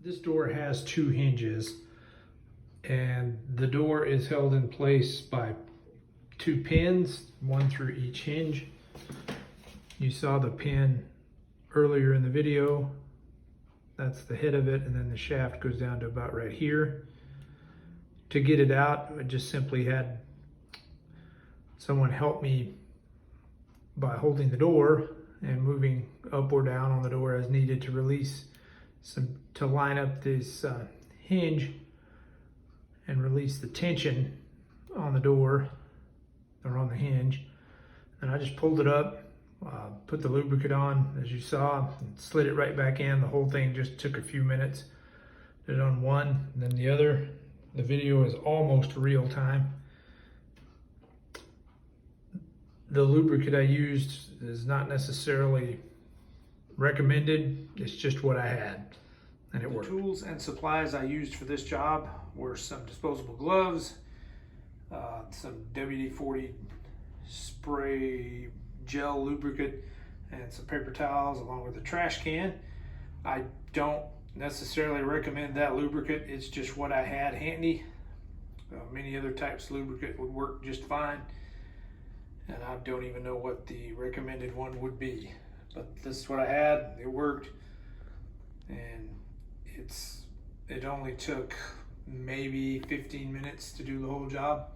This door has two hinges, and the door is held in place by two pins, one through each hinge. You saw the pin earlier in the video. That's the head of it, and then the shaft goes down to about right here. To get it out, I just simply had someone help me by holding the door and moving up or down on the door as needed to release to line up this hinge and release the tension on the door or on the hinge. And I just pulled it up, put the lubricant on as you saw, and slid it right back in. The whole thing just took a few minutes. Did it on one and then the other. The video is almost real time. The lubricant I used is not necessarily recommended. It's just what I had, and it worked. The tools and supplies I used for this job were some disposable gloves, some WD-40 spray gel lubricant, and some paper towels along with a trash can. I don't necessarily recommend that lubricant. It's just what I had handy. Many other types of lubricant would work just fine, and I don't even know what the recommended one would be, but this is what I had. It worked, and it only took maybe 15 minutes to do the whole job.